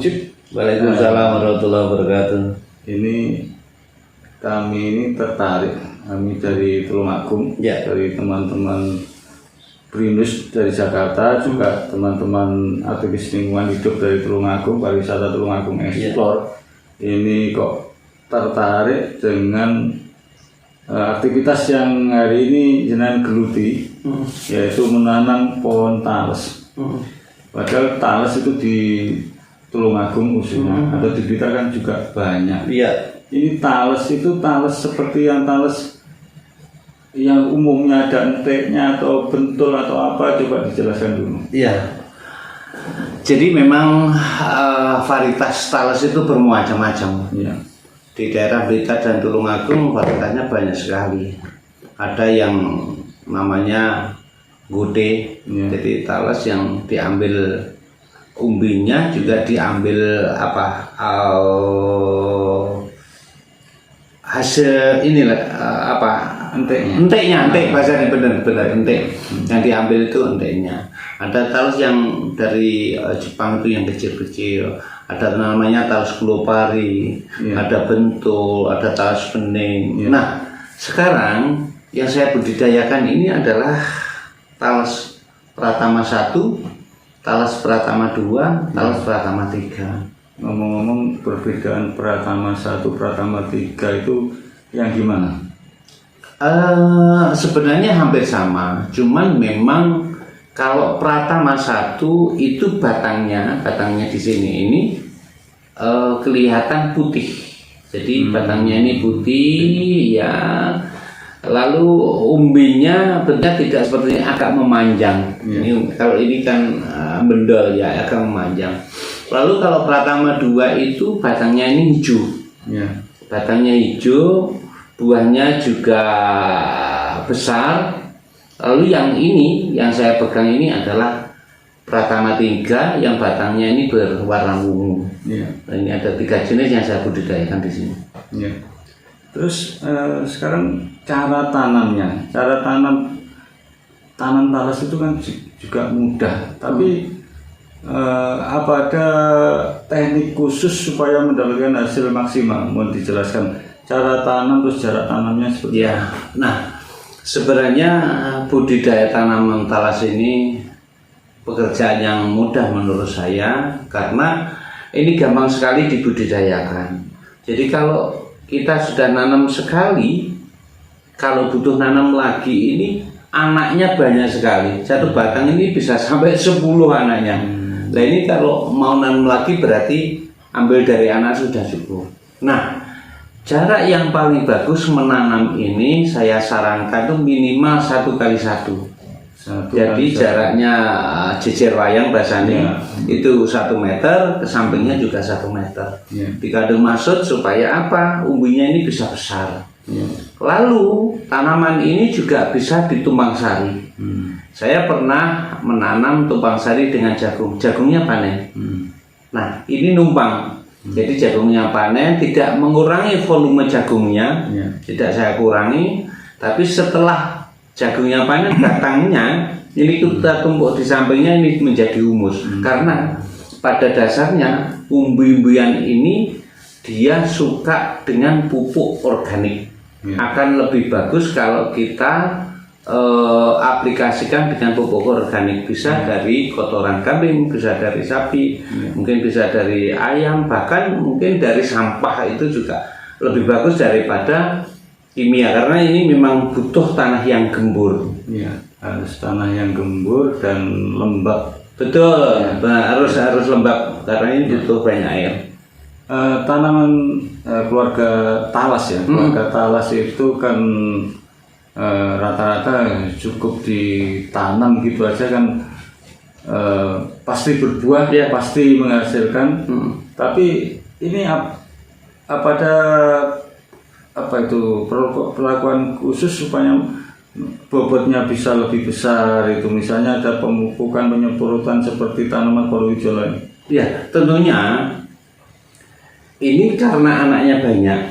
Mujib. Waalaikumsalam warahmatullahi wabarakatuh. Ini kami tertarik, kami dari Tulungagung, Ya. dari teman-teman Brinus dari Jakarta, juga teman-teman aktivis lingkungan hidup dari Tulungagung, pariwisata Tulungagung Explore. Ini kok tertarik dengan aktivitas yang hari ini jenengan geluti, yaitu menanam pohon talas. Padahal talas itu di Tulungagung khususnya, atau di Blitar kan juga banyak. Iya. Ini talas itu talas seperti yang talas yang umumnya ada enteknya atau bentul atau apa, coba dijelaskan dulu. Iya. Jadi memang varietas talas itu bermacam-macam. Iya. Di daerah Blitar dan Tulungagung varietasnya banyak sekali. Ada yang namanya gute, Iya. jadi talas yang diambil umbinya juga diambil hasil inilah enteknya bahasanya benar entek yang diambil itu enteknya. Ada talas yang dari Jepang itu yang kecil-kecil, ada namanya talas glopari, ada bentul, ada talas bening. Nah sekarang yang saya budidayakan ini adalah talas Pratama 1, talas Pratama 2, talas Pratama 3. Ngomong-ngomong, perbedaan Pratama 1, Pratama 3 itu yang gimana? Sebenarnya hampir sama, cuman memang kalau Pratama 1 itu batangnya di sini ini kelihatan putih. Jadi batangnya ini putih ya. Lalu umbinya bentuknya tidak seperti ini, agak memanjang. Ini, kalau ini kan bendol ya, agak memanjang. Lalu kalau Pratama 2 itu batangnya ini hijau. Batangnya hijau, buahnya juga besar. Lalu yang ini, yang saya pegang ini adalah Pratama 3 yang batangnya ini berwarna ungu. Nah, ini ada 3 jenis yang saya budidayakan di sini. Terus sekarang cara tanamnya, cara tanam talas itu kan juga mudah, tapi apa ada teknik khusus supaya mendapatkan hasil maksimal? Mohon dijelaskan cara tanam, terus jarak tanamnya seperti apa? Nah, sebenarnya budidaya tanaman talas ini pekerjaan yang mudah menurut saya, karena ini gampang sekali dibudidayakan. Jadi kalau kita sudah nanam sekali, kalau butuh nanam lagi ini anaknya banyak sekali. Satu batang ini bisa sampai 10 anaknya. Nah ini kalau mau nanam lagi berarti ambil dari anak sudah cukup. Nah cara yang paling bagus menanam ini saya sarankan itu minimal 1x1. Jadi jaraknya jejer wayang bahasanya itu 1 meter, ke sampingnya juga 1 meter. Dikadung maksud supaya apa? Umbinya ini bisa besar. Lalu tanaman ini juga bisa ditumpang sari. Saya pernah menanam tumpang sari dengan jagung. Jagungnya panen. Nah ini numpang. Jadi jagungnya panen, tidak mengurangi volume jagungnya, tidak saya kurangi. Tapi setelah jagungnya panen, batangnya ini kita tumpuk di sampingnya ini menjadi humus. Karena pada dasarnya umbi-umbian ini dia suka dengan pupuk organik. Akan lebih bagus kalau kita aplikasikan dengan pupuk organik. Bisa dari kotoran kambing, bisa dari sapi, mungkin bisa dari ayam, bahkan mungkin dari sampah itu juga lebih bagus daripada kimia, karena ini memang butuh tanah yang gembur. Harus tanah yang gembur dan lembab. Betul, harus lembab karena ini butuh banyak air. Tanaman keluarga talas ya, keluarga talas itu kan rata-rata cukup ditanam gitu aja kan, pasti berbuah, pasti menghasilkan. Tapi ini apa ada perlakuan khusus supaya bobotnya bisa lebih besar itu, misalnya ada pemupukan penyemprotan seperti tanaman palawija lain? Ya tentunya ini karena anaknya banyak,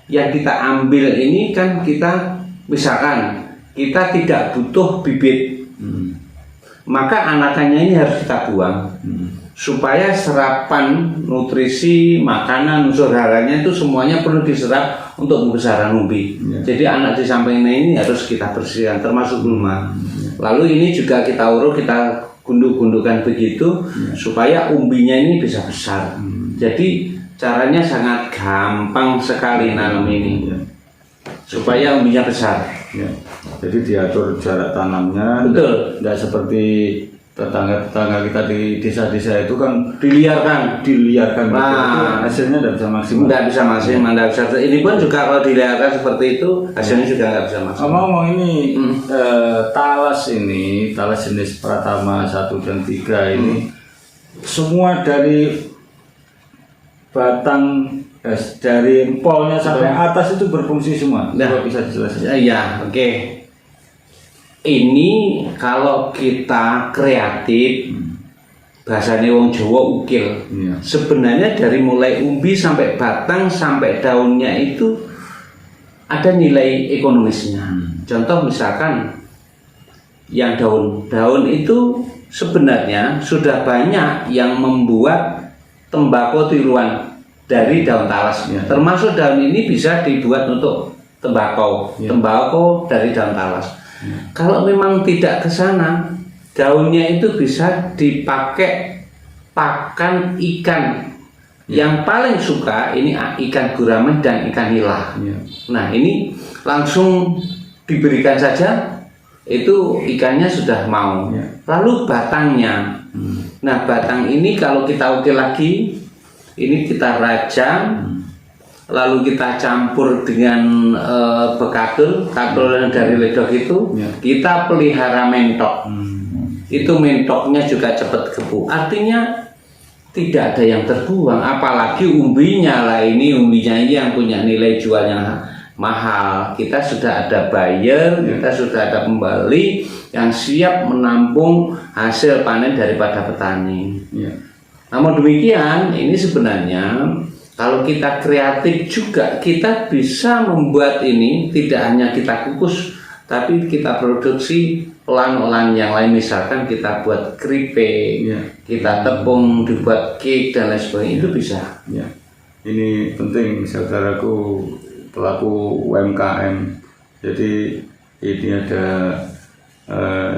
yang kita ambil ini kan kita misalkan kita tidak butuh bibit, maka anakannya ini harus kita buang supaya serapan nutrisi, makanan, unsur haranya itu semuanya perlu diserap untuk pembesaran umbi. Jadi anak di sampingnya ini harus kita bersihkan, termasuk rumah. Lalu ini juga kita urut, kita gunduk-gundukan begitu supaya umbinya ini bisa besar. Jadi caranya sangat gampang sekali nanam ini, supaya umbinya besar. Ya. Jadi diatur jarak tanamnya. Betul. Tidak seperti tetangga-tetangga kita di desa-desa itu kan Diliarkan. diliarkan. Nah, itu hasilnya tidak bisa maksimal. Tidak bisa maksimal, tidak bisa. Ini pun juga kalau diliarkan seperti itu hasilnya juga nggak bisa maksimal. Ngomong ini talas jenis Pratama 1 dan 3 ini semua dari batang dari empolnya sampai atas itu berfungsi semua. Nah, Coba bisa dijelaskan. Ya, oke. Ini kalau kita kreatif, bahasanya wong Jawa ukil. Iya. Sebenarnya dari mulai umbi sampai batang sampai daunnya itu ada nilai ekonomisnya. Contoh misalkan yang daun itu sebenarnya sudah banyak yang membuat tembakau tiruan dari daun talas. Termasuk daun ini bisa dibuat untuk tembakau, tembakau dari daun talas. Kalau memang tidak ke sana, daunnya itu bisa dipakai pakan ikan. Yang paling suka ini ikan gurame dan ikan nila. Nah, ini langsung diberikan saja, itu ikannya sudah mau. Lalu batangnya. Nah, batang ini kalau kita ukir lagi, ini kita rajang, lalu kita campur dengan bekadul yang dari ledok itu, kita pelihara mentok. Itu mentoknya juga cepat gebuk. Artinya tidak ada yang terbuang, apalagi umbinya lah. Ini umbinya ini yang punya nilai jual yang mahal. Kita sudah ada buyer, kita sudah ada pembeli yang siap menampung hasil panen daripada petani. Namun demikian, ini sebenarnya kalau kita kreatif juga, kita bisa membuat ini tidak hanya kita kukus, tapi kita produksi olahan-olahan yang lain. Misalkan kita buat keripik, kita tepung, dibuat cake dan lain sebagainya, itu bisa. Ini penting, saudaraku pelaku UMKM. Jadi ini ada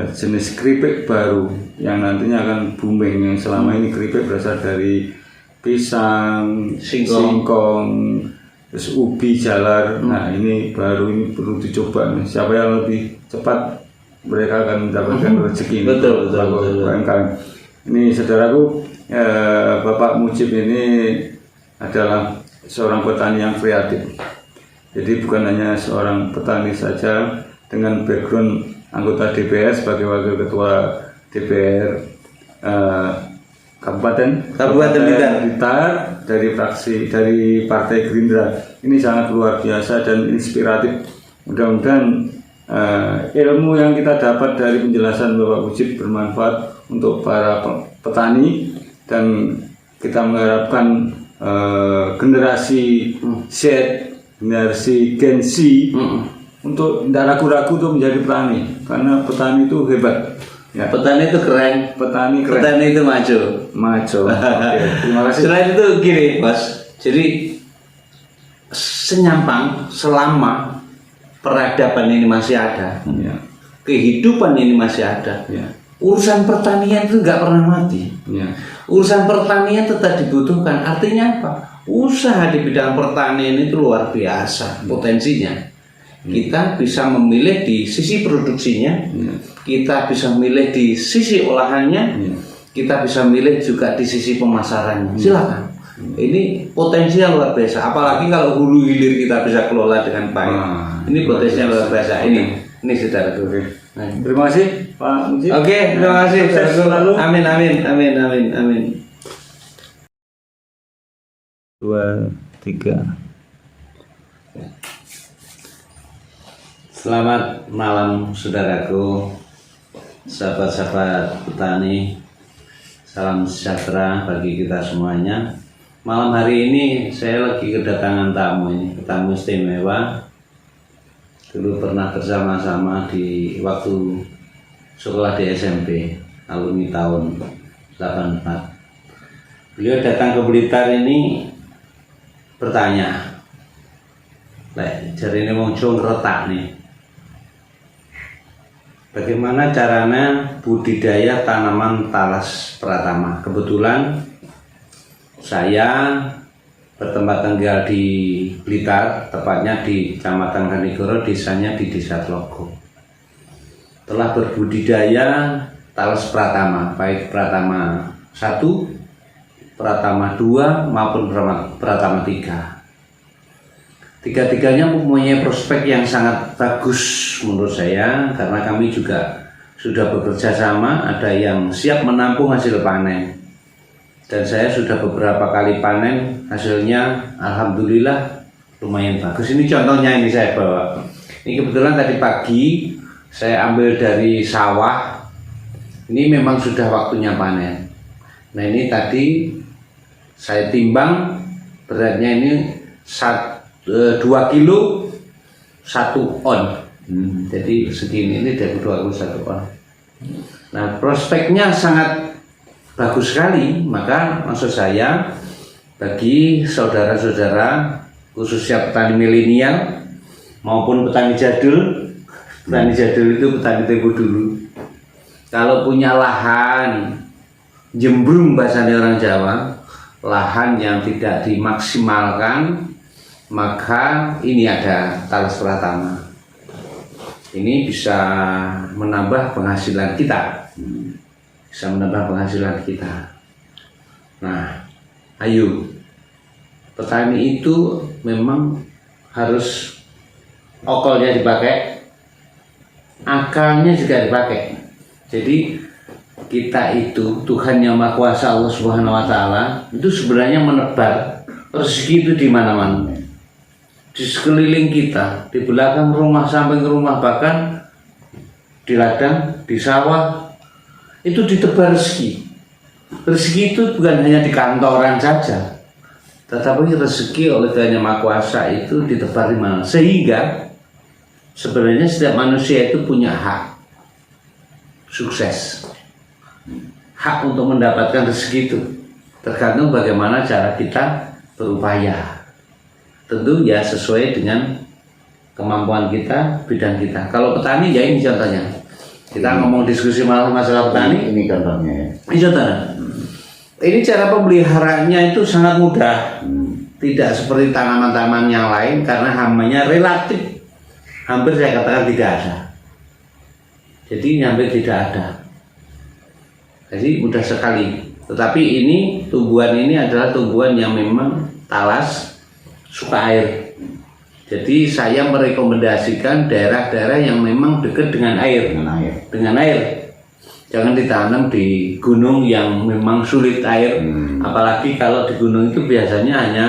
jenis keripik baru yang nantinya akan booming. Yang selama ini keripik berasal dari pisang, singkong, terus ubi jalar. Nah, ini baru, ini perlu dicoba. Siapa yang lebih cepat, mereka akan mendapatkan rezeki. Betul. UMKM. Ini saudaraku, Bapak Mujib ini adalah seorang petani yang kreatif. Jadi bukan hanya seorang petani saja dengan background anggota DPR sebagai wakil ketua DPR Kabupaten Blitar dari Partai Gerindra. Ini sangat luar biasa dan inspiratif. Mudah-mudahan ilmu yang kita dapat dari penjelasan Bapak Mujib bermanfaat untuk para petani, dan kita mengharapkan generasi Z, generasi Gen Z untuk tidak ragu-ragu untuk menjadi petani, karena petani itu hebat. Petani itu keren. Petani itu maju. Oke, terima kasih. Selain itu gini, Bos. Jadi senyampang selama peradaban ini masih ada, kehidupan ini masih ada, urusan pertanian itu nggak pernah mati. Urusan pertanian tetap dibutuhkan. Artinya apa? Usaha di bidang pertanian itu luar biasa potensinya. Kita bisa memilih di sisi produksinya, kita bisa memilih di sisi olahannya, kita bisa milih juga di sisi pemasarannya. Silakan. Ini potensinya luar biasa. Apalagi kalau hulu hilir kita bisa kelola dengan baik. Ini potensinya luar biasa. Ini saudara. Terima kasih Pak Mujib. Oke, terima kasih. Selalu. Amin. 2, 3. Selamat malam saudaraku, sahabat-sahabat petani. Salam sejahtera bagi kita semuanya. Malam hari ini saya lagi kedatangan tamu istimewa. Dulu pernah bersama-sama di waktu sekolah di SMP, alumni tahun 84. Beliau datang ke Blitar ini bertanya, jadi ini wong Jawa ngretak nih, bagaimana caranya budidaya tanaman talas pratama. Kebetulan saya bertempat tinggal di Blitar, tepatnya di Kecamatan Kanigoro, desanya di Desa Tlogo. Telah berbudidaya talas pratama, baik pratama 1, pratama 2 maupun pratama 3. Tiga-tiganya mempunyai prospek yang sangat bagus menurut saya, karena kami juga sudah bekerja sama, ada yang siap menampung hasil panen, dan saya sudah beberapa kali panen, hasilnya alhamdulillah lumayan bagus. Ini contohnya, ini saya bawa, ini kebetulan tadi pagi saya ambil dari sawah, ini memang sudah waktunya panen. Nah ini tadi saya timbang, beratnya ini 2 kilo 1 on. Jadi segini, ini dari 2 kilo 1 on. Nah prospeknya sangat bagus sekali. Maka maksud saya, bagi saudara-saudara khususnya petani milenial maupun petani jadul, petani jadul itu petani tempo dulu, kalau punya lahan jembrung bahasanya orang Jawa, lahan yang tidak dimaksimalkan, maka ini ada talas pratama. Ini bisa menambah penghasilan kita, bisa menambah penghasilan kita. Nah, ayo, petani itu memang harus okolnya dipakai, akalnya juga dipakai. Jadi kita itu, Tuhan Yang Maha Kuasa Allah Subhanahu Wa Taala itu sebenarnya menebar rezeki itu di mana-mana, di sekeliling kita, di belakang rumah, samping rumah, bahkan di ladang, di sawah, itu ditebar rezeki. Rezeki itu bukan hanya di kantoran saja, tetapi rezeki oleh Tuhan Yang Maha Kuasa itu ditebar di mana. Sehingga sebenarnya setiap manusia itu punya hak sukses, hak untuk mendapatkan rezeki itu, tergantung bagaimana cara kita berupaya. Tentu ya sesuai dengan kemampuan kita, bidang kita. Kalau petani ya ini contohnya. Kita ngomong diskusi masalah petani. Ini contohnya ya. Ini contohnya. Ini cara pemeliharaannya itu sangat mudah. Tidak seperti tanaman-tanaman yang lain, karena hamanya relatif hampir saya katakan tidak ada. Jadi hampir tidak ada. Jadi mudah sekali. Tetapi ini tumbuhan ini adalah tumbuhan yang memang talas, suka air. Jadi saya merekomendasikan daerah-daerah yang memang dekat dengan air. Dengan air. Jangan ditanam di gunung yang memang sulit air. Apalagi kalau di gunung itu biasanya hanya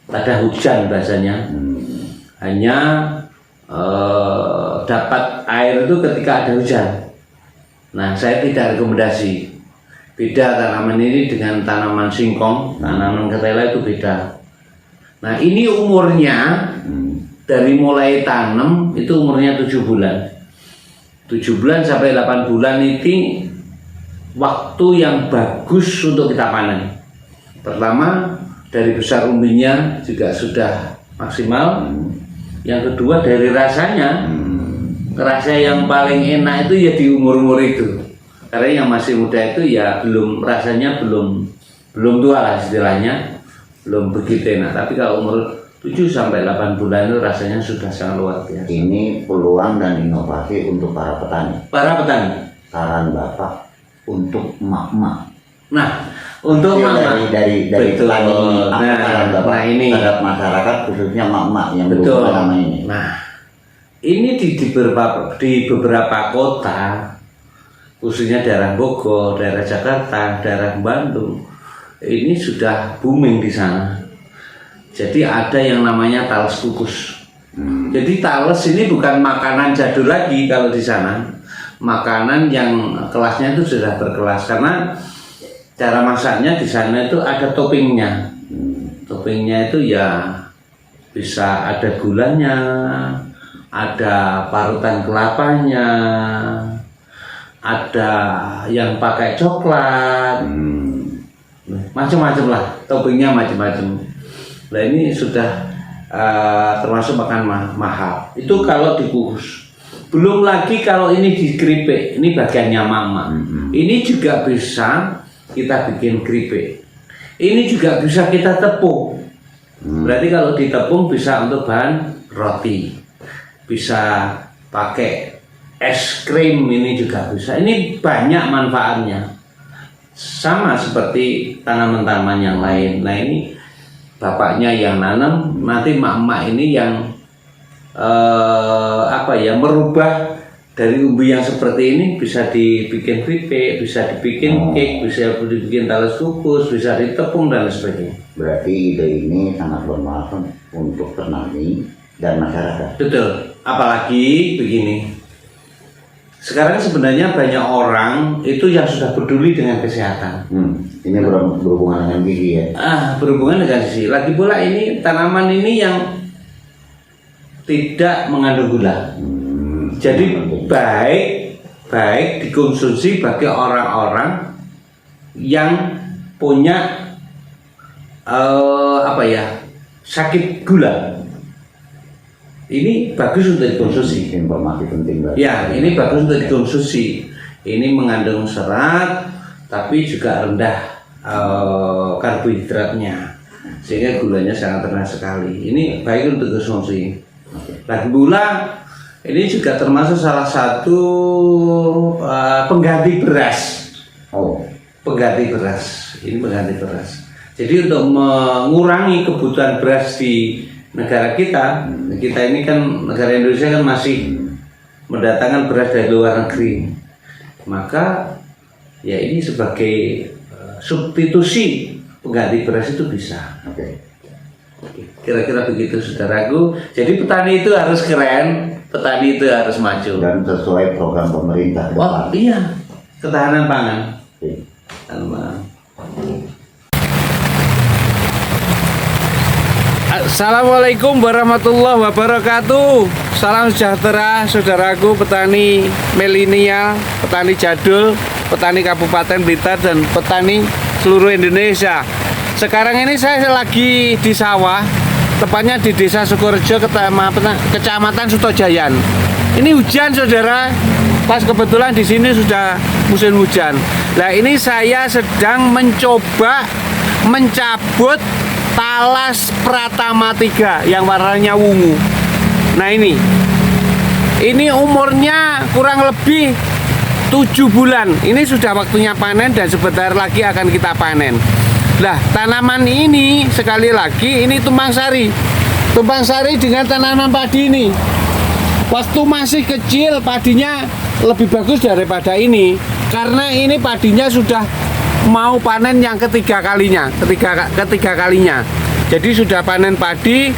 pada hujan biasanya. Hanya dapat air itu ketika ada hujan. Nah, saya tidak rekomendasi. Beda tanaman ini dengan tanaman singkong, tanaman ketela itu beda. Nah, ini umurnya dari mulai tanam itu umurnya 7 bulan. 7 bulan sampai 8 bulan itu waktu yang bagus untuk kita panen. Pertama, dari besar umbinya juga sudah maksimal. Yang kedua, dari rasanya, rasa yang paling enak itu ya di umur-umur itu. Karena yang masih muda itu ya rasanya belum tua lah istilahnya, belum begitu enak. Tapi kalau umur 7 sampai 8 bulan itu rasanya sudah sangat luar biasa. Ini peluang dan inovasi untuk para petani. Para petani. Saran Bapak untuk emak-emak. Nah, untuk ya, dari betul. petani ini, apa saran Bapak ini terhadap masyarakat khususnya emak-emak yang betul. belum pengalaman ini? Nah, ini di beberapa kota, khususnya daerah Bogor, daerah Jakarta, daerah Bandung, ini sudah booming di sana. Jadi ada yang namanya talas kukus. Jadi talas ini bukan makanan jadul lagi kalau di sana. Makanan yang kelasnya itu sudah berkelas, karena cara masaknya di sana itu ada toppingnya. Toppingnya itu ya bisa ada gulanya, ada parutan kelapanya, ada yang pakai coklat. macam-macam lah, toppingnya macam-macam. Nah ini sudah termasuk makan mahal. Itu kalau dikukus. Belum lagi kalau ini di keripik, ini bagiannya mama. Ini juga bisa kita bikin keripik. Ini juga bisa kita tepung. Berarti kalau ditepung bisa untuk bahan roti. Bisa pakai es krim, ini juga bisa. Ini banyak manfaatnya. Sama seperti tanaman-tanaman yang lain. Nah ini bapaknya yang nanam, nanti mak-mak ini yang merubah dari umbi yang seperti ini bisa dibikin keripik, bisa dibikin cake, bisa dibikin talas kukus, bisa ditepung dan sebagainya. Berarti ide ini sangat bermanfaat untuk petani dan masyarakat. Betul. Apalagi begini. Sekarang sebenarnya banyak orang itu yang sudah peduli dengan kesehatan. Ini berhubungan dengan gizi ya? Berhubungan dengan gizi. Lagi pula ini tanaman ini yang tidak mengandung gula. Jadi baik dikonsumsi bagi orang-orang yang punya sakit gula. Ini bagus untuk dikonsumsi. Informasi penting banget. Ya, ini bagus untuk dikonsumsi. Ini mengandung serat, tapi juga rendah karbohidratnya, sehingga gulanya sangat rendah sekali. Ini baik untuk dikonsumsi. Lagi pula, ini juga termasuk salah satu pengganti beras. Pengganti beras. Ini pengganti beras. Jadi untuk mengurangi kebutuhan beras di negara kita ini kan negara Indonesia kan masih mendatangkan beras dari luar negeri, maka ya ini sebagai substitusi pengganti beras itu bisa. Kira-kira begitu saudaraku. Jadi petani itu harus keren, petani itu harus maju dan sesuai program pemerintah. Iya, ketahanan pangan. Assalamualaikum warahmatullahi wabarakatuh. Salam sejahtera saudaraku petani milenial, petani jadul, petani Kabupaten Blitar dan petani seluruh Indonesia. Sekarang ini saya lagi di sawah, tepatnya di Desa Sukorejo, Kecamatan Sutojayan. Ini hujan saudara, pas kebetulan di sini sudah musim hujan. Nah ini saya sedang mencoba mencabut talas Pratama 3 yang warnanya ungu. Nah ini umurnya kurang lebih 7 bulan. Ini sudah waktunya panen dan sebentar lagi akan kita panen. Nah tanaman ini sekali lagi ini tumpang sari dengan tanaman padi ini. Waktu masih kecil padinya lebih bagus daripada ini, karena ini padinya sudah mau panen yang ketiga kalinya. Jadi sudah panen padi,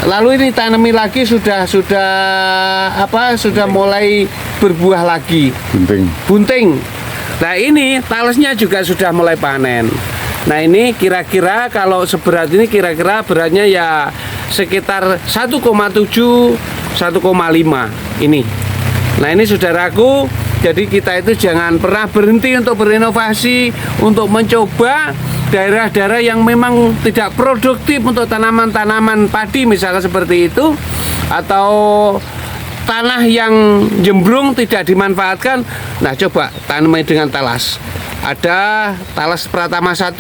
lalu ini tanami lagi sudah mulai berbuah lagi. Bunting. Nah ini talasnya juga sudah mulai panen. Nah ini kira-kira kalau seberat ini kira-kira beratnya ya sekitar 1,7 1,5 ini. Nah ini saudaraku, jadi kita itu jangan pernah berhenti untuk berinovasi, untuk mencoba daerah-daerah yang memang tidak produktif untuk tanaman-tanaman padi misalnya seperti itu, atau tanah yang jembrung tidak dimanfaatkan. Nah coba tanami dengan talas. Ada talas Pratama 1,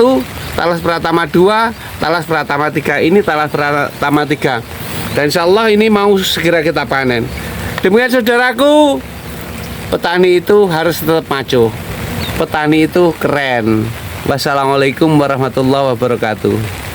talas Pratama 2, talas Pratama 3. Ini talas Pratama 3. Dan insya Allah ini mau segera kita panen. Demikian saudaraku, petani itu harus tetap maju. Petani itu keren. Wassalamualaikum warahmatullahi wabarakatuh.